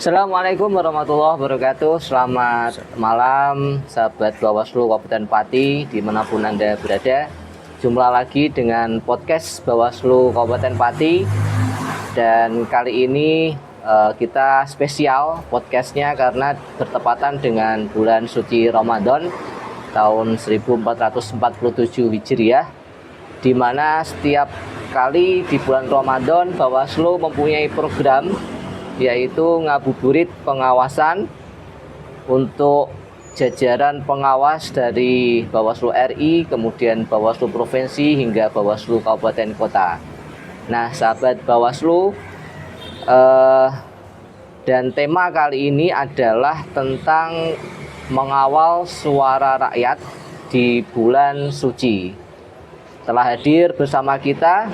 Assalamualaikum warahmatullahi wabarakatuh. Selamat malam sahabat Bawaslu Kabupaten Pati dimanapun Anda berada. Jumpa lagi dengan podcast Bawaslu Kabupaten Pati. Dan kali ini kita spesial podcastnya karena bertepatan dengan bulan suci Ramadan tahun 1447 Hijriah, di mana setiap kali di bulan Ramadan Bawaslu mempunyai program yaitu ngabuburit pengawasan untuk jajaran pengawas dari Bawaslu RI, kemudian Bawaslu Provinsi hingga Bawaslu Kabupaten Kota. Nah, sahabat Bawaslu, dan tema kali ini adalah tentang mengawal suara rakyat di bulan suci. Telah hadir bersama kita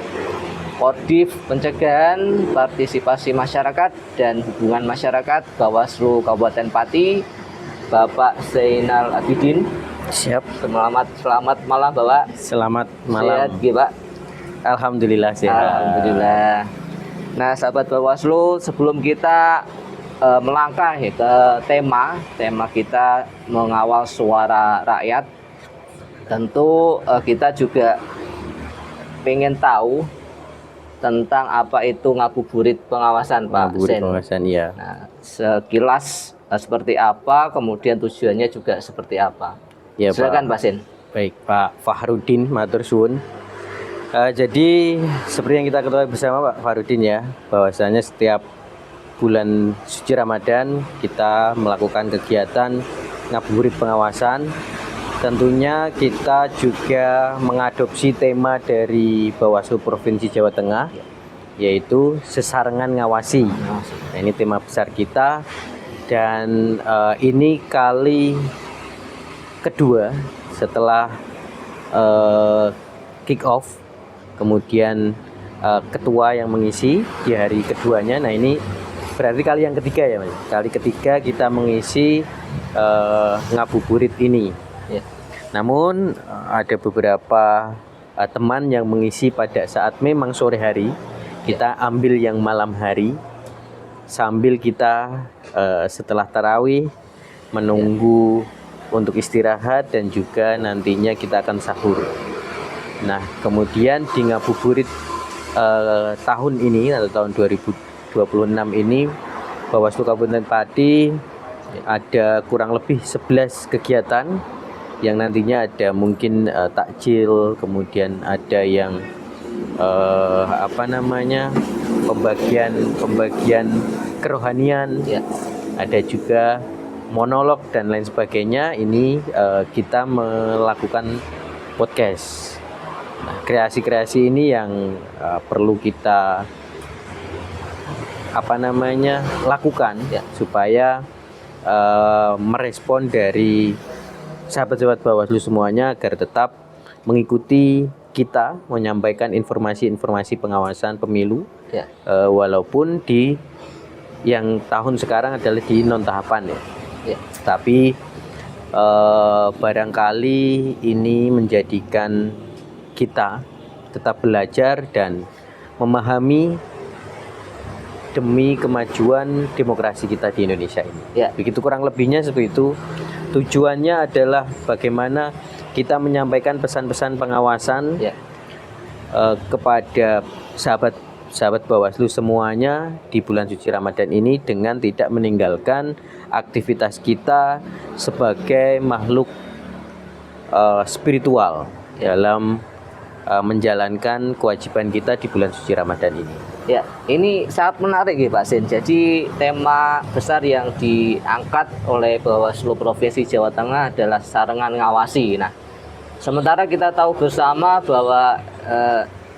Kodim Pencegahan Partisipasi Masyarakat dan Hubungan Masyarakat Bawaslu Kabupaten Pati, Bapak Zainal Abidin. Siap. Selamat malam, Bapak. Selamat malam. Sehat, Pak? Alhamdulillah sehat. Alhamdulillah. Nah, sahabat Bawaslu, sebelum kita melangkah ke tema kita mengawal suara rakyat, tentu kita juga pengen tahu tentang apa itu ngabuburit pengawasan, Pak Ngabuburit Sen. pengawasan, iya. Nah, sekilas seperti apa, kemudian tujuannya juga seperti apa. Ya, silakan Pak Sen. Baik, Pak Fahrudin, matur suwun. Jadi seperti yang kita ketahui bersama Pak Fahrudin ya, bahwasanya setiap bulan suci Ramadan kita melakukan kegiatan ngabuburit pengawasan. Tentunya kita juga mengadopsi tema dari Bawaslu Provinsi Jawa Tengah, yaitu sesarengan ngawasi. Nah, ini tema besar kita, dan ini kali kedua setelah kick off, kemudian ketua yang mengisi di hari keduanya. Nah, ini berarti kali yang ketiga ya, Mas. Kali ketiga kita mengisi ngabuburit ini. Ya. Namun ada beberapa teman yang mengisi pada saat memang sore hari. Kita ambil yang malam hari sambil kita setelah tarawih menunggu untuk istirahat, dan juga nantinya kita akan sahur. Nah, kemudian di ngabuburit tahun ini atau tahun 2026 ini Bawaslu Kabupaten Pati ada kurang lebih 11 kegiatan yang nantinya ada mungkin takjil, kemudian ada yang pembagian kerohanian, ya. Ada juga monolog dan lain sebagainya. Ini kita melakukan podcast. Nah, kreasi-kreasi ini yang perlu kita lakukan, ya, supaya merespon dari sahabat-sahabat Bawaslu semuanya agar tetap mengikuti kita menyampaikan informasi-informasi pengawasan pemilu, ya. Walaupun di yang tahun sekarang adalah di non tahapan ya. Ya. Tapi barangkali ini menjadikan kita tetap belajar dan memahami demi kemajuan demokrasi kita di Indonesia ini. Ya. Begitu kurang lebihnya seperti itu. Tujuannya adalah bagaimana kita menyampaikan pesan-pesan pengawasan, ya, kepada sahabat Bawaslu semuanya di bulan suci Ramadan ini, dengan tidak meninggalkan aktivitas kita sebagai makhluk spiritual, ya, dalam menjalankan kewajiban kita di bulan suci Ramadan ini. Ya, ini sangat menarik ya Pak Sen. Jadi tema besar yang diangkat oleh Bawaslu Provinsi Jawa Tengah adalah sarengan ngawasi. Nah, sementara kita tahu bersama bahwa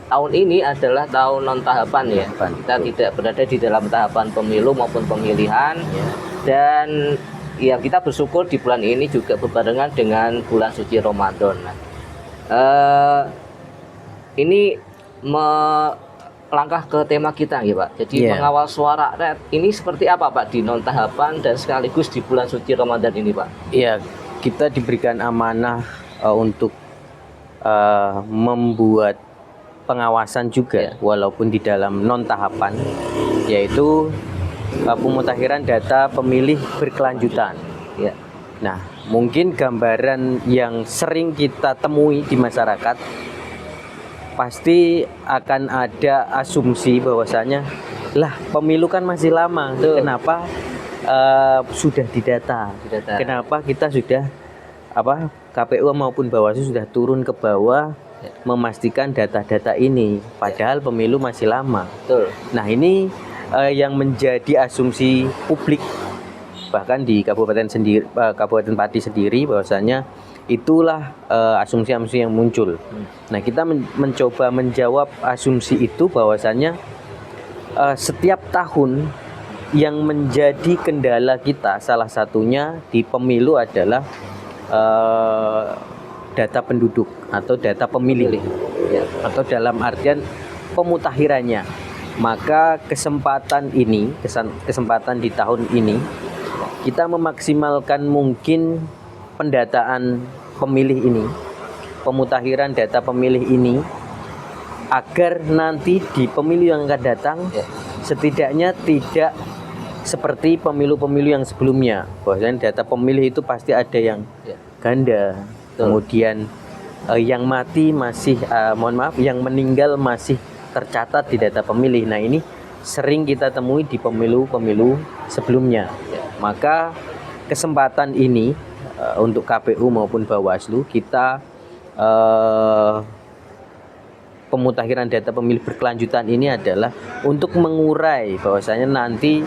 tahun ini adalah tahun non tahapan ya. Kita tidak berada di dalam tahapan pemilu maupun pemilihan, ya. Dan ya kita bersyukur di bulan ini juga berbarengan dengan bulan suci Ramadan. Nah, ini langkah ke tema kita ya Pak. Jadi mengawal suara rakyat ini seperti apa Pak di non tahapan dan sekaligus di bulan suci Ramadan ini Pak? Iya, kita diberikan amanah untuk membuat pengawasan juga, walaupun di dalam non tahapan, yaitu pemutakhiran data pemilih berkelanjutan. Ya. Nah, mungkin gambaran yang sering kita temui di masyarakat pasti akan ada asumsi bahwasanya lah pemilu kan masih lama, Betul. kenapa sudah didata? Didata. Kenapa kita sudah KPU maupun Bawaslu sudah turun ke bawah memastikan data-data ini, padahal pemilu masih lama. Betul. Nah, ini yang menjadi asumsi publik bahkan di Kabupaten Pati sendiri bahwasanya itulah asumsi-asumsi yang muncul. Nah, kita mencoba menjawab asumsi itu bahwasanya setiap tahun yang menjadi kendala kita salah satunya di pemilu adalah data penduduk atau data pemilih, ya, atau dalam artian pemutakhirannya. Maka kesempatan di tahun ini kita memaksimalkan mungkin pendataan pemilih ini, pemutakhiran data pemilih ini, agar nanti di pemilu yang akan datang setidaknya tidak seperti pemilu-pemilu yang sebelumnya, bahwasanya data pemilih itu pasti ada yang ganda, kemudian yang mati masih yang meninggal masih tercatat di data pemilih. Nah, ini sering kita temui di pemilu-pemilu sebelumnya. Maka kesempatan ini untuk KPU maupun Bawaslu kita pemutakhiran data pemilih berkelanjutan ini adalah untuk mengurai bahwasanya nanti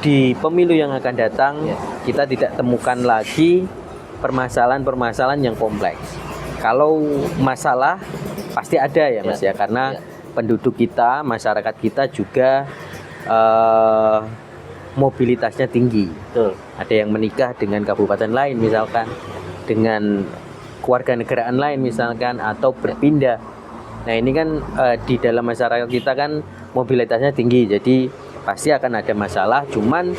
di pemilu yang akan datang kita tidak temukan lagi permasalahan-permasalahan yang kompleks. Kalau masalah pasti ada ya Mas ya, karena penduduk kita, masyarakat kita juga mobilitasnya tinggi. Betul. Ada yang menikah dengan kabupaten lain misalkan, dengan kewarganegaraan lain misalkan, atau berpindah. Nah, ini kan di dalam masyarakat kita kan mobilitasnya tinggi, jadi pasti akan ada masalah. Cuman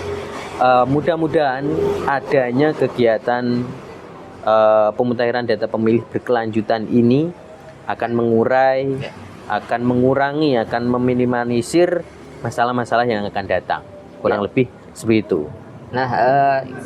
mudah-mudahan adanya kegiatan pemutakhiran data pemilih berkelanjutan ini akan mengurai, akan mengurangi, akan meminimalisir masalah-masalah yang akan datang. Kurang lebih seperti itu. Nah,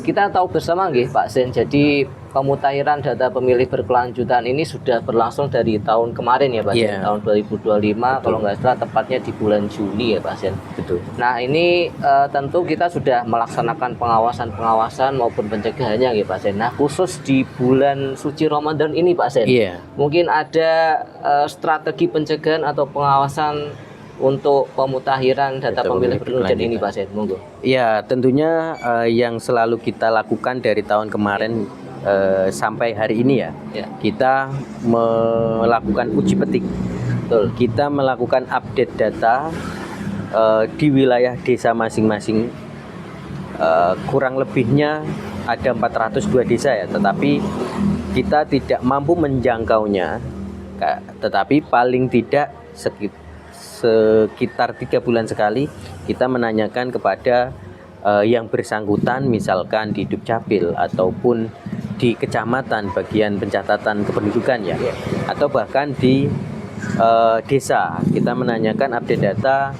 kita tahu bersama nggih Pak Sen, jadi pemutakhiran data pemilih berkelanjutan ini sudah berlangsung dari tahun kemarin ya Pak Sen, tahun 2025. Betul. Kalau nggak salah tepatnya di bulan Juli ya Pak Sen. Betul. Nah, ini tentu kita sudah melaksanakan pengawasan maupun pencegahannya ya Pak Sen. Nah, khusus di bulan suci Ramadan ini Pak Sen, mungkin ada strategi pencegahan atau pengawasan untuk pemutakhiran data pemilih berkelanjutan ini Pak Sen, monggo. Ya, tentunya yang selalu kita lakukan dari tahun kemarin sampai hari ini ya. Kita melakukan uji petik. Betul. Kita melakukan update data di wilayah desa masing-masing. Kurang lebihnya ada 402 desa ya, tetapi kita tidak mampu menjangkaunya. Tetapi paling tidak sekitar 3 bulan sekali kita menanyakan kepada yang bersangkutan, misalkan di Dukcapil ataupun di kecamatan bagian pencatatan kependudukan ya, atau bahkan di desa kita menanyakan update data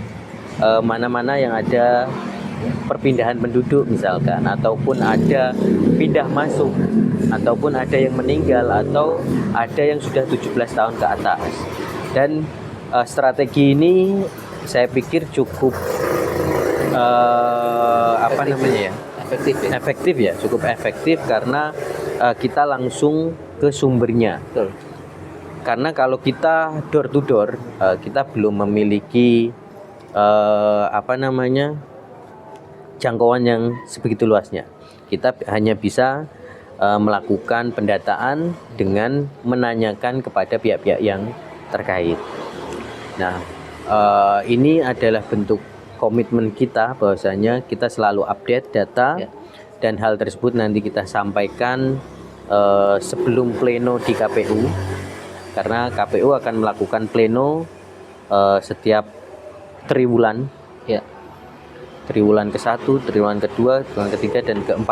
mana-mana yang ada perpindahan penduduk misalkan, ataupun ada pindah masuk, ataupun ada yang meninggal, atau ada yang sudah 17 tahun ke atas. Dan strategi ini saya pikir cukup efektif ya, cukup efektif karena kita langsung ke sumbernya. Betul. Karena kalau kita door to door, kita belum memiliki jangkauan yang sebegitu luasnya. Kita hanya bisa melakukan pendataan dengan menanyakan kepada pihak-pihak yang terkait. Nah, ini adalah bentuk komitmen kita bahwasanya kita selalu update data dan hal tersebut nanti kita sampaikan sebelum pleno di KPU, karena KPU akan melakukan pleno setiap triwulan, triwulan ke-1, triwulan ke-2, triwulan ke-3 dan ke-4.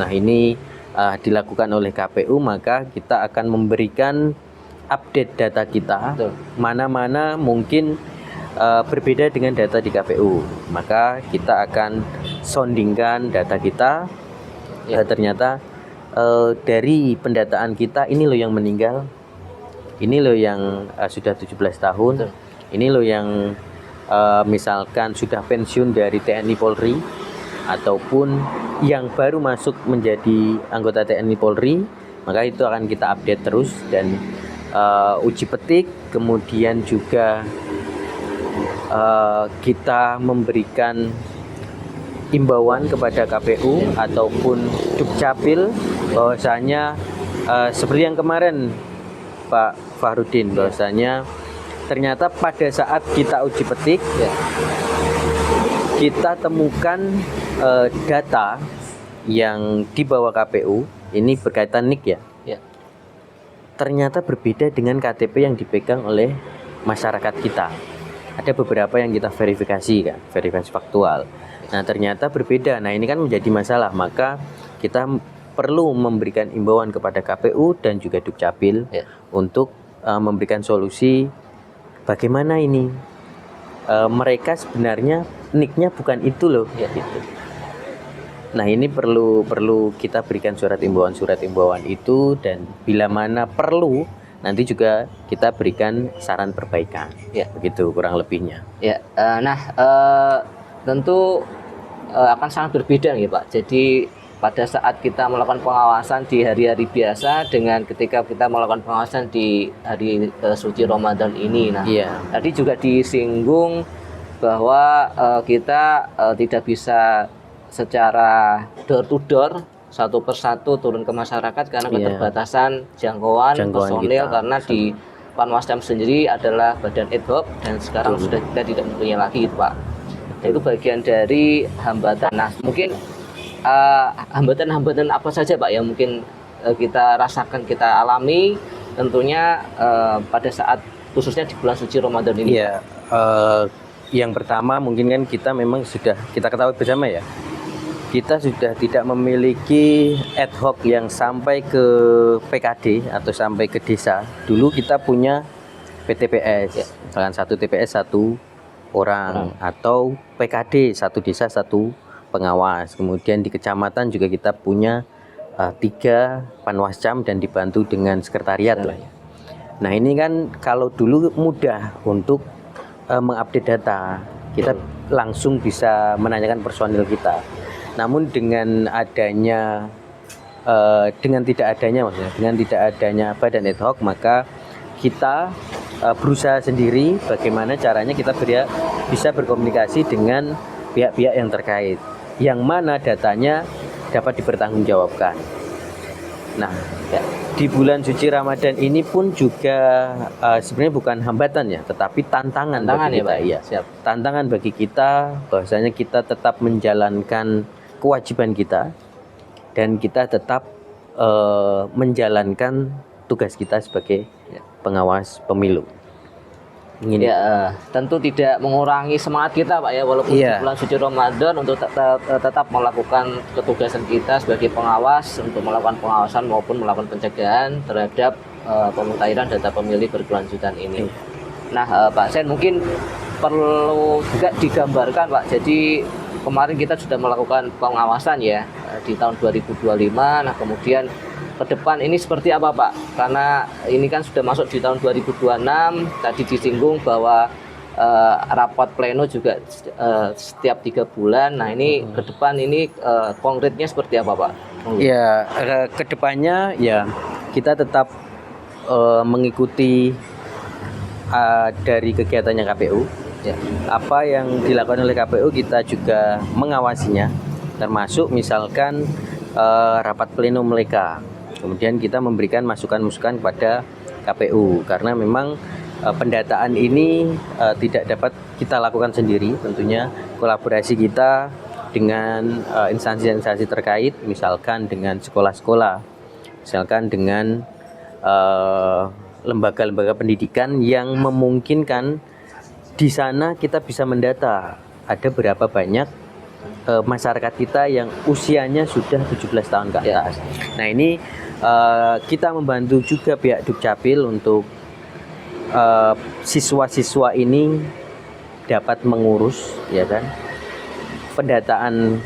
Nah, ini dilakukan oleh KPU, maka kita akan memberikan update data kita. Mana-mana mungkin berbeda dengan data di KPU. Maka kita akan soundingkan data kita. Ternyata dari pendataan kita ini loh yang meninggal, ini loh yang sudah 17 tahun, ini loh yang misalkan sudah pensiun dari TNI Polri, ataupun yang baru masuk menjadi anggota TNI Polri. Maka itu akan kita update terus dan uji petik, kemudian juga kita memberikan imbauan kepada KPU ataupun Dukcapil bahwasanya seperti yang kemarin Pak Fahrudin, bahwasanya ternyata pada saat kita uji petik kita temukan data yang dibawa KPU ini berkaitan NIK ya. Ternyata berbeda dengan KTP yang dipegang oleh masyarakat kita. Ada beberapa yang kita verifikasi kan, verifikasi faktual. Nah ternyata berbeda. Nah ini kan menjadi masalah. Maka kita perlu memberikan imbauan kepada KPU dan juga Dukcapil untuk memberikan solusi bagaimana ini. Mereka sebenarnya NIK-nya bukan itu loh. Gitu. Nah ini perlu kita berikan surat imbauan itu, dan bila mana perlu nanti juga kita berikan saran perbaikan. Begitu kurang lebihnya. Tentu akan sangat berbeda nih Pak. Jadi pada saat kita melakukan pengawasan di hari-hari biasa dengan ketika kita melakukan pengawasan di hari suci Ramadan ini. Tadi juga disinggung bahwa kita tidak bisa secara door to door satu persatu turun ke masyarakat karena keterbatasan jangkauan personil kita. Karena di Panwascam sendiri adalah badan ad hoc dan sekarang sudah kita tidak mempunyai lagi itu Pak. Itu bagian dari hambatan. Nah mungkin hambatan-hambatan apa saja Pak yang mungkin kita rasakan, kita alami tentunya pada saat khususnya di bulan suci Ramadan ini. Yang pertama mungkin kan kita memang sudah kita ketahui bersama ya, kita sudah tidak memiliki ad hoc yang sampai ke PKD atau sampai ke desa. Dulu kita punya PTPS, misalkan satu TPS satu orang, atau PKD satu desa satu pengawas. Kemudian di kecamatan juga kita punya 3 Panwascam dan dibantu dengan sekretariat lah. Nah ini kan kalau dulu mudah untuk mengupdate data, kita langsung bisa menanyakan personil kita. Namun dengan adanya dengan tidak adanya badan ad hoc, maka kita berusaha sendiri bagaimana caranya kita bisa berkomunikasi dengan pihak-pihak yang terkait, yang mana datanya dapat dipertanggungjawabkan. Nah, di bulan suci Ramadan ini pun juga sebenarnya bukan hambatan ya, tetapi tantangan bagi kita. Tantangan bagi kita bahwasanya kita tetap menjalankan kewajiban kita dan kita tetap menjalankan tugas kita sebagai pengawas pemilu. Tentu tidak mengurangi semangat kita Pak ya, walaupun di bulan suci Ramadan untuk tetap melakukan ketugasan kita sebagai pengawas untuk melakukan pengawasan maupun melakukan pencegahan terhadap pemutahiran data pemilih berkelanjutan ini. Nah Pak Sen, mungkin perlu juga digambarkan Pak. Jadi kemarin kita sudah melakukan pengawasan ya di tahun 2025. Nah kemudian ke depan ini seperti apa Pak? Karena ini kan sudah masuk di tahun 2026. Tadi disinggung bahwa rapat pleno juga setiap 3 bulan. Nah ini ke depan ini konkretnya seperti apa Pak? Ke depannya ya kita tetap mengikuti dari kegiatannya KPU. Apa yang dilakukan oleh KPU kita juga mengawasinya, termasuk misalkan rapat pleno mereka. Kemudian kita memberikan masukan-masukan kepada KPU karena memang pendataan ini tidak dapat kita lakukan sendiri. Tentunya kolaborasi kita dengan instansi-instansi terkait, misalkan dengan sekolah-sekolah, misalkan dengan lembaga-lembaga pendidikan yang memungkinkan di sana kita bisa mendata ada berapa banyak masyarakat kita yang usianya sudah 17 tahun ke atas. Nah ini kita membantu juga pihak Dukcapil untuk siswa-siswa ini dapat mengurus, ya kan, pendataan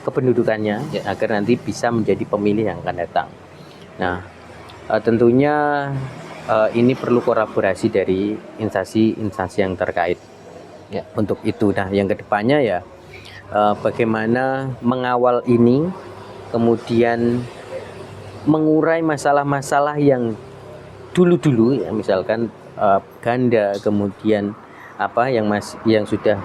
kependudukannya, ya, agar nanti bisa menjadi pemilih yang akan datang. Nah, tentunya ini perlu kolaborasi dari instansi-instansi yang terkait. Ya. Untuk itu, nah yang kedepannya ya bagaimana mengawal ini, kemudian mengurai masalah-masalah yang dulu ya, misalkan ganda, kemudian yang sudah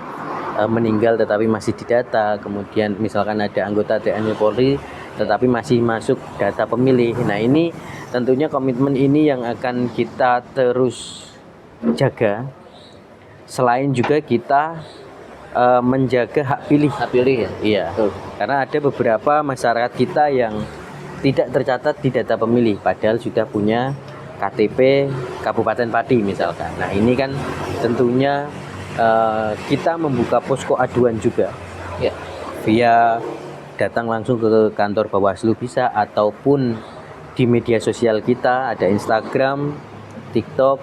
meninggal tetapi masih didata, kemudian misalkan ada anggota TNI Polri tetapi masih masuk data pemilih. Nah, ini tentunya komitmen ini yang akan kita terus jaga, selain juga kita menjaga hak pilih. Hak pilih ya. Iya. Karena ada beberapa masyarakat kita yang tidak tercatat di data pemilih padahal sudah punya KTP Kabupaten Pati misalkan. Nah, ini kan tentunya kita membuka posko aduan juga, Ya. via datang langsung ke kantor Bawaslu bisa, ataupun di media sosial kita ada Instagram, TikTok,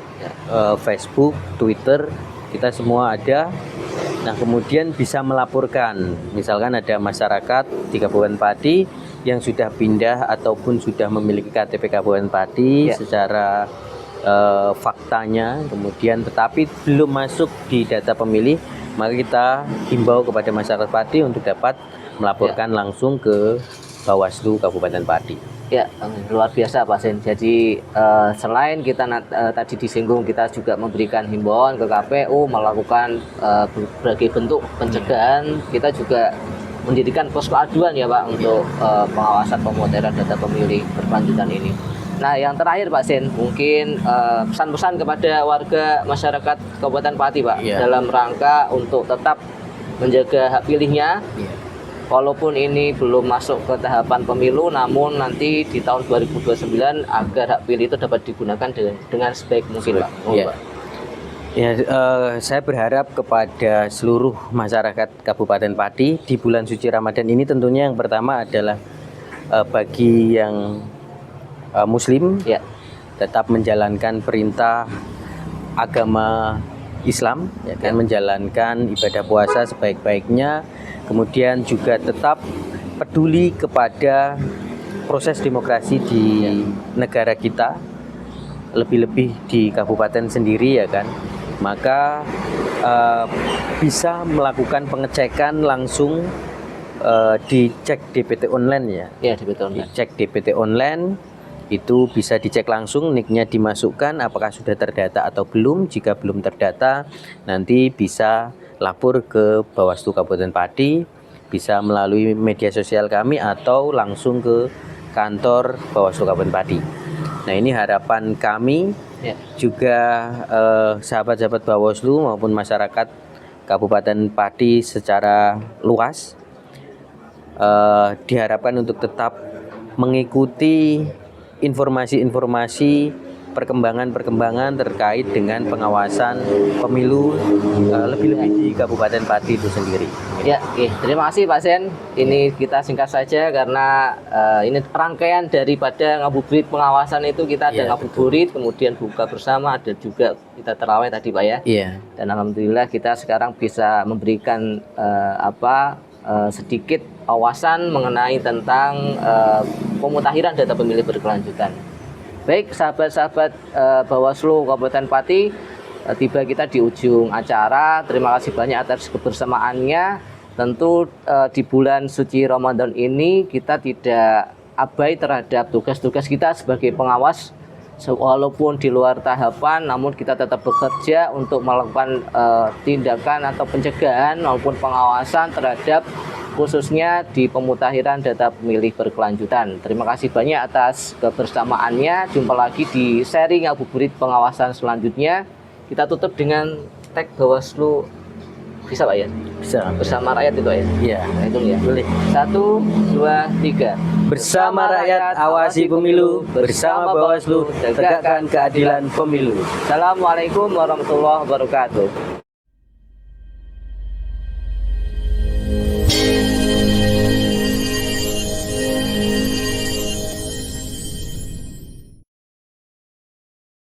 Facebook, Twitter, kita semua ada. Nah, kemudian bisa melaporkan, misalkan ada masyarakat di Kabupaten Pati yang sudah pindah ataupun sudah memiliki KTP Kabupaten Pati, ya, secara faktanya, kemudian tetapi belum masuk di data pemilih, maka kita himbau kepada masyarakat Pati untuk dapat melaporkan langsung ke Bawaslu Kabupaten Pati. Ya, luar biasa Pak Sen. Jadi selain kita tadi disinggung, kita juga memberikan himbauan ke KPU melakukan berbagai bentuk pencegahan. Kita juga mendirikan posko aduan ya Pak untuk pengawasan pemuteran data pemilih berkelanjutan ini. Nah, yang terakhir Pak Sen, mungkin pesan-pesan kepada warga masyarakat Kabupaten Pati Pak, dalam rangka untuk tetap menjaga hak pilihnya. Walaupun ini belum masuk ke tahapan pemilu, namun nanti di tahun 2029 agar hak pilih itu dapat digunakan dengan sebaik mungkin, Pak. Ya. Saya berharap kepada seluruh masyarakat Kabupaten Pati di bulan suci Ramadan ini, tentunya yang pertama adalah bagi yang Muslim, ya, tetap menjalankan perintah agama Islam, ya kan, menjalankan ibadah puasa sebaik-baiknya. Kemudian juga tetap peduli kepada proses demokrasi di negara kita, lebih-lebih di kabupaten sendiri, ya kan. Maka bisa melakukan pengecekan langsung, dicek DPT online ya. Ya, DPT online. Dicek DPT online, itu bisa dicek langsung, nicknya dimasukkan apakah sudah terdata atau belum. Jika belum terdata, nanti bisa lapor ke Bawaslu Kabupaten Pati, bisa melalui media sosial kami atau langsung ke kantor Bawaslu Kabupaten Pati. Nah, ini harapan kami, ya, juga sahabat-sahabat Bawaslu maupun masyarakat Kabupaten Pati secara luas, diharapkan untuk tetap mengikuti informasi-informasi perkembangan terkait dengan pengawasan pemilu, lebih-lebih di Kabupaten Pati itu sendiri. Ya, oke. Terima kasih Pak Sen. Ini kita singkat saja karena ini rangkaian daripada ngabuburit pengawasan itu. Kita ada ngabuburit, kemudian buka bersama, ada juga kita terawih tadi Pak ya. Iya. Dan alhamdulillah kita sekarang bisa memberikan sedikit wawasan mengenai tentang pemutakhiran data pemilih berkelanjutan. Baik sahabat-sahabat Bawaslu Kabupaten Pati, tiba kita di ujung acara. Terima kasih banyak atas kebersamaannya. Tentu di bulan suci Ramadan ini kita tidak abai terhadap tugas-tugas kita sebagai pengawas. Walaupun di luar tahapan, namun kita tetap bekerja untuk melakukan tindakan atau pencegahan maupun pengawasan terhadap khususnya di pemutakhiran data pemilih berkelanjutan. Terima kasih banyak atas kebersamaannya. Jumpa lagi di seri ngabuburit pengawasan selanjutnya. Kita tutup dengan tag Bawaslu, bisa Pak ya? Bisa. Bersama rakyat itu ya? Iya. Nah, itu ya. Boleh. 1, 2, 3. Bersama rakyat awasi pemilu, bersama Bawaslu tegakkan keadilan pemilu. Assalamualaikum warahmatullahi wabarakatuh.